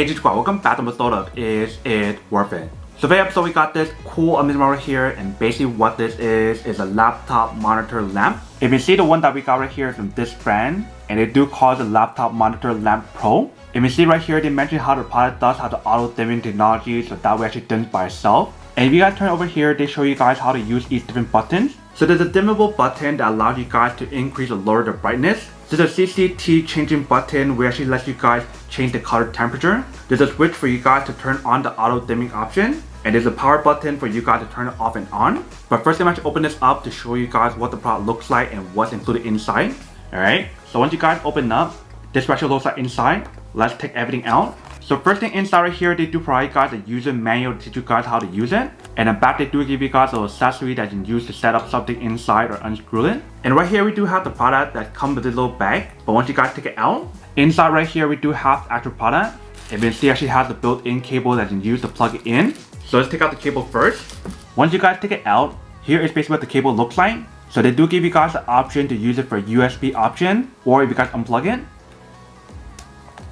Hey G Squad, welcome back to the episode of Is It Worth It? So today episode we got this cool amazing right here, and basically what this is a laptop monitor lamp. If you see the one that we got right here from this brand, and they do call it a laptop monitor lamp pro. If you see right here, they mention how the product does have the auto dimming technology, so that way actually dims by itself. And if you guys turn over here, they show you guys how to use each different buttons. So there's a dimmable button that allows you guys to increase or lower the brightness. There's a CCT changing button which actually lets you guys change the color temperature. There's a switch for you guys to turn on the auto dimming option. And there's a power button for you guys to turn it off and on. But first I'm going to open this up to show you guys what the product looks like and what's included inside. Alright, so once you guys open up, this actually looks like inside. Let's take everything out. So first thing inside right here, they do provide you guys a user manual to teach you guys how to use it. And in back they do give you guys an accessory that you can use to set up something inside or unscrew it. And right here we do have the product that comes with a little bag. But once you guys take it out, inside right here we do have the actual product. And you can see it actually has the built-in cable that you can use to plug it in. So let's take out the cable first. Once you guys take it out, here is basically what the cable looks like. So they do give you guys the option to use it for a USB option, or if you guys unplug it,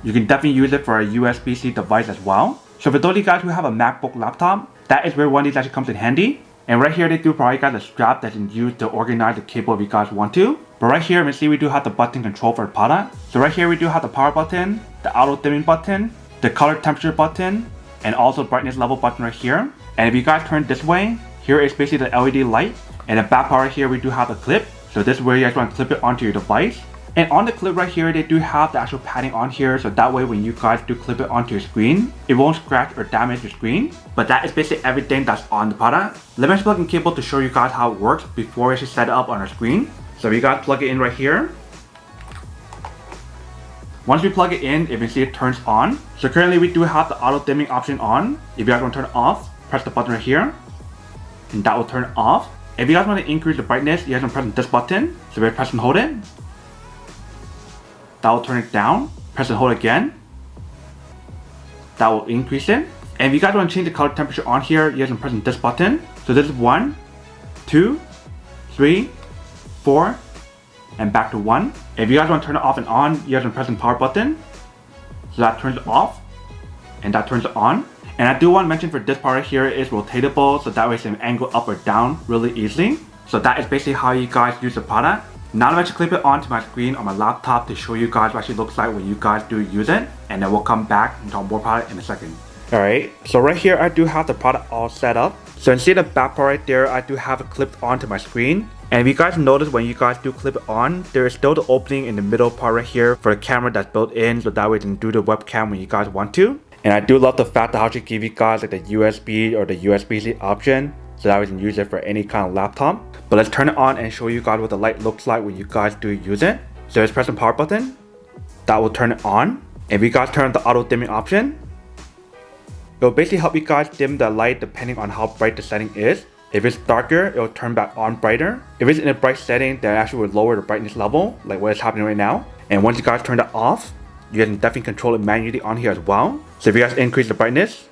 you can definitely use it for a USB-C device as well. So for those of you guys who have a MacBook laptop, that is where one of these actually comes in handy. And right here they do provide you guys a strap that you can use to organize the cable if you guys want to. But right here, you can see we do have the button control for the product. So right here we do have the power button, the auto dimming button, the color temperature button, and also brightness level button right here. And if you guys turn this way, here is basically the LED light. And the back part right here we do have a clip. So this is where you guys want to clip it onto your device. And on the clip right here, they do have the actual padding on here, so that way when you guys do clip it onto your screen, it won't scratch or damage your screen. But that is basically everything that's on the product. Let me just plug in cable to show you guys how it works before we actually set it up on our screen. So you guys plug it in right here. Once we plug it in, you can see it turns on. So currently we do have the auto dimming option on. If you guys want to turn it off, press the button right here, and that will turn it off. If you guys want to increase the brightness, you guys can press this button. So we press and hold it. That will turn it down. Press and hold again. That will increase it. And if you guys want to change the color temperature on here, you guys can press this button. So this is 1, 2, 3, 4, and back to 1. If you guys want to turn it off and on, you guys can press the power button. So that turns it off, and that turns it on. And I do want to mention for this part right here is rotatable, so that way it can angle up or down really easily. So that is basically how you guys use the product. Now I'm actually clip it onto my screen on my laptop to show you guys what it actually looks like when you guys do use it, and then we'll come back and talk more about it in a second. Alright, so right here I do have the product all set up. So you see the back part right there, I do have it clipped onto my screen. And if you guys notice when you guys do clip it on, there is still the opening in the middle part right here for the camera that's built in, so that way you can do the webcam when you guys want to. And I do love the fact that how she give you guys like the USB or the USB-C option, so that we can use it for any kind of laptop. But let's turn it on and show you guys what the light looks like when you guys do use it. So let's press the power button. That will turn it on. If you guys turn on the auto dimming option, it will basically help you guys dim the light depending on how bright the setting is. If it's darker, it will turn back on brighter. If it's in a bright setting, then actually will lower the brightness level, like what is happening right now. And once you guys turn that off, you guys can definitely control it manually on here as well. So if you guys increase the brightness,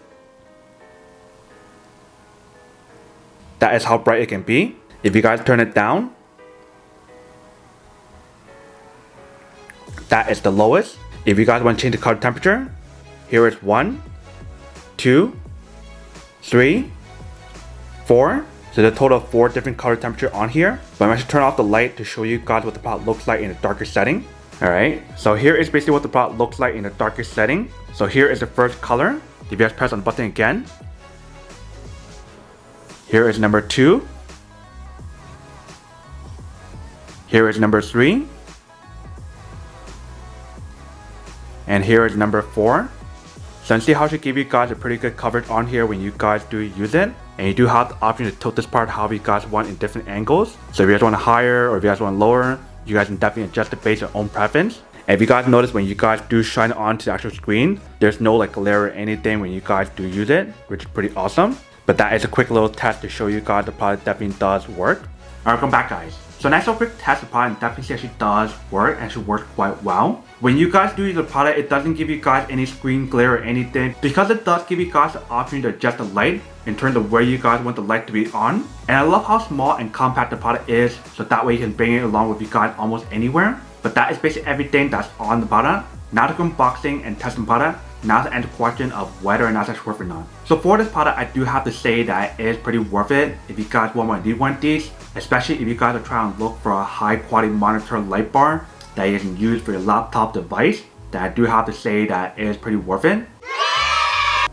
that is how bright it can be. If you guys turn it down, that is the lowest. If you guys want to change the color temperature, here is 1, 2, 3, 4. So the total of 4 different color temperature on here. But I'm actually turn off the light to show you guys what the product looks like in a darker setting. Alright, so here is basically what the product looks like in a darker setting. So here is the first color. If you guys press on the button again, here is number 2. Here is number 3. And here is number 4. So you see how she give you guys a pretty good coverage on here when you guys do use it. And you do have the option to tilt this part however you guys want in different angles. So if you guys want to higher or if you guys want lower, you guys can definitely adjust it based on your own preference. And if you guys notice when you guys do shine it onto the actual screen, there's no like glare or anything when you guys do use it, which is pretty awesome. But that is a quick little test to show you guys the product definitely does work. Alright, welcome back guys. So next quick test, the product definitely actually does work and actually works quite well. When you guys do use the product, it doesn't give you guys any screen glare or anything, because it does give you guys the option to adjust the light in terms of where you guys want the light to be on. And I love how small and compact the product is, so that way you can bring it along with you guys almost anywhere. But that is basically everything that's on the product. Now to go unboxing and testing product, Now to answer the question of whether or not that's worth it or not. So for this product, I do have to say that it is pretty worth it if you guys want to need one of these, especially if you guys are trying to look for a high quality monitor light bar that you can use for your laptop device. Then I do have to say that it is pretty worth it.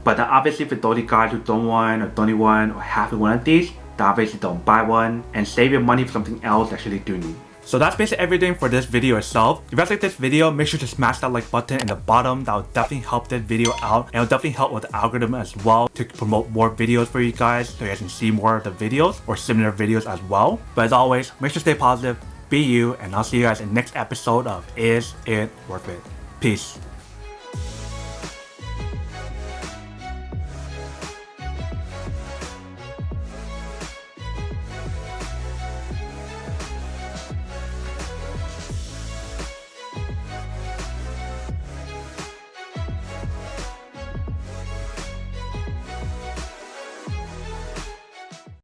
But then obviously for those of you guys who don't want or don't need one or have one of these, then obviously don't buy one and save your money for something else that you actually do need. So that's basically everything for this video itself. If you guys like this video, make sure to smash that like button in the bottom. That will definitely help this video out, and it will definitely help with the algorithm as well to promote more videos for you guys so you guys can see more of the videos or similar videos as well. But as always, make sure to stay positive, be you, and I'll see you guys in the next episode of Is It Worth It? Peace.